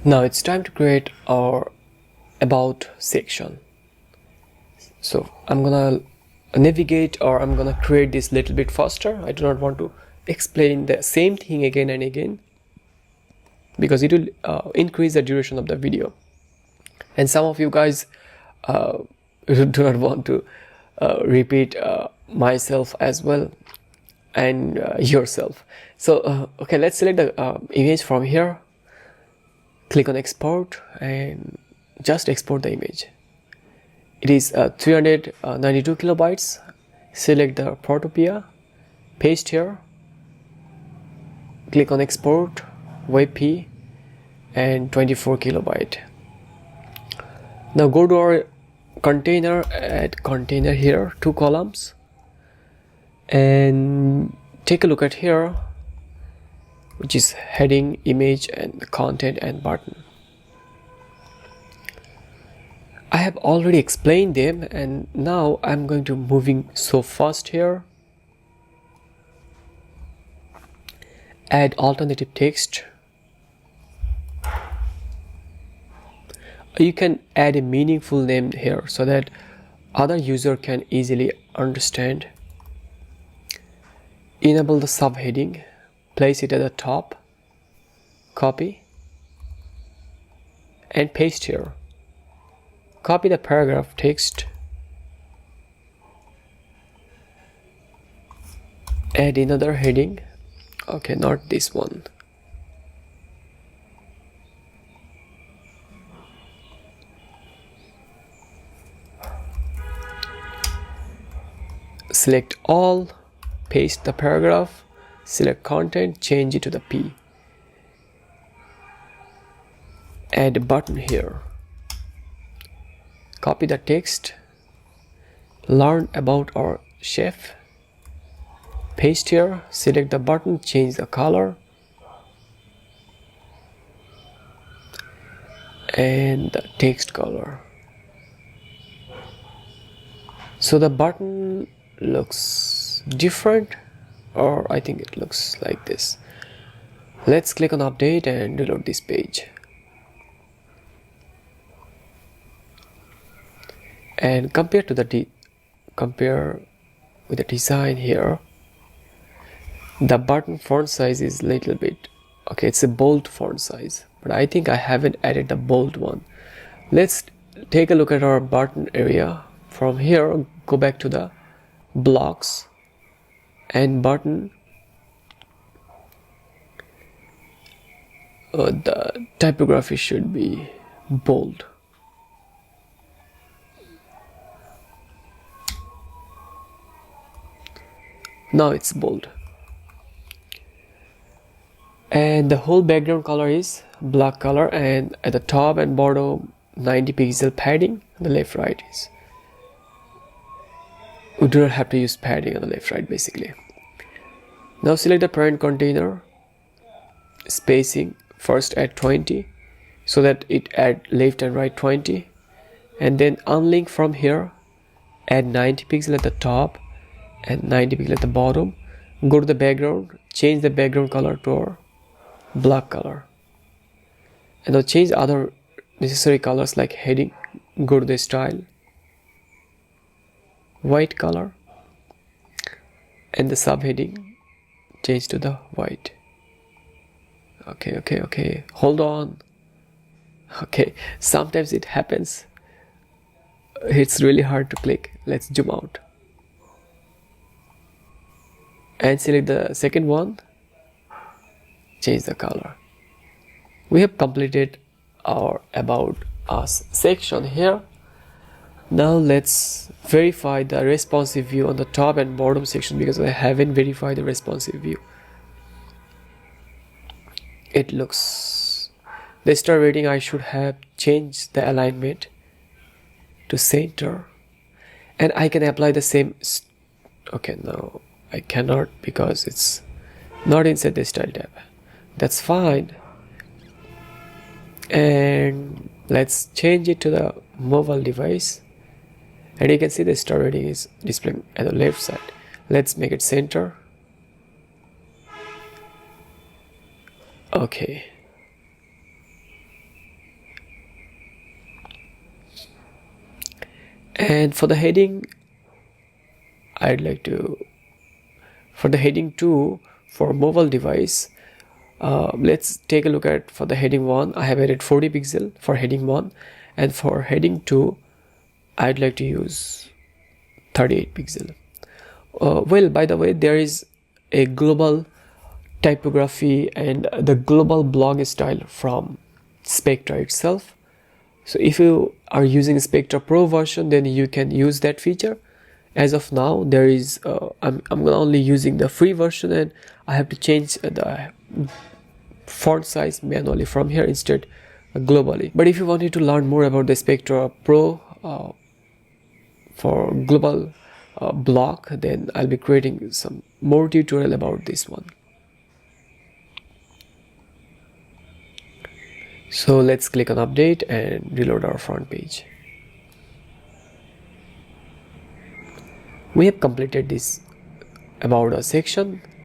Now it's time to create our about section. So I'm gonna navigate, or I'm gonna create this little bit faster. I do not want to explain the same thing again and again because it will increase the duration of the video, and some of you guys do not want to repeat myself as well and yourself. So okay, let's select the image from here, click on export and just export the image. It is 392 kilobytes. Select the protopia, paste here, click on export, WebP, and 24 kilobyte. Now go to our container, add container here, 2 columns, and take a look at here, which is heading, image, and content and button. I have already explained them, and now I'm going to moving so fast here. Add alternative text. You can add a meaningful name here so that other user can easily understand. Enable the subheading, place it at the top, copy, and paste here. Copy the paragraph text, add another heading. Okay, not this one. Select all, paste the paragraph, select content, change it to the P. Add a button here. Copy the text, learn about our chef, paste here, select the button, change the color, and the text color. So the button looks different, or I think it looks like this. Let's click on update and reload this page. And compare with the design here. The button font size is little bit okay, it's a bold font size, but I think I haven't added the bold one. Let's take a look at our button area. From here, go back to the blocks and button. The typography should be bold. Now it's bold, and the whole background color is black color, and at the top and bottom 90 pixel padding. The left right is, we do not have to use padding on the left right basically. Now select the parent container, spacing first at 20 so that it add left and right 20, and then unlink from here, add 90 pixel at the top and 90 pixel at the bottom. Go to the background, change the background color to our black color, and now change other necessary colors like heading. Go to the style, white color, and the subheading change to the white. Okay, hold on. Okay, sometimes it happens, it's really hard to click. Let's zoom out and select the second one, change the color. We have completed our about us section here. Now let's verify the responsive view on the top and bottom section, because I haven't verified the responsive view. It looks, the star rating, I should have changed the alignment to center, and I can apply the same. Okay, no, I cannot because it's not inside the style tab. That's fine. And let's change it to the mobile device, and you can see the star rating is displaying at the left side. Let's make it center. Okay, And for the heading, I'd like to, for the heading 2 for mobile device, let's take a look at for the heading 1. I have added 40 pixel for heading 1, and for heading 2 I'd like to use 38 pixel. Well, by the way, there is a global typography and the global blog style from Spectra itself. So if you are using Spectra Pro version, then you can use that feature. As of now, there is I'm only using the free version, and I have to change the font size manually from here instead globally. But if you wanted to learn more about the Spectra Pro for global block, then I'll be creating some more tutorial about this one. So let's click on update and reload our front page. We have completed this about us section.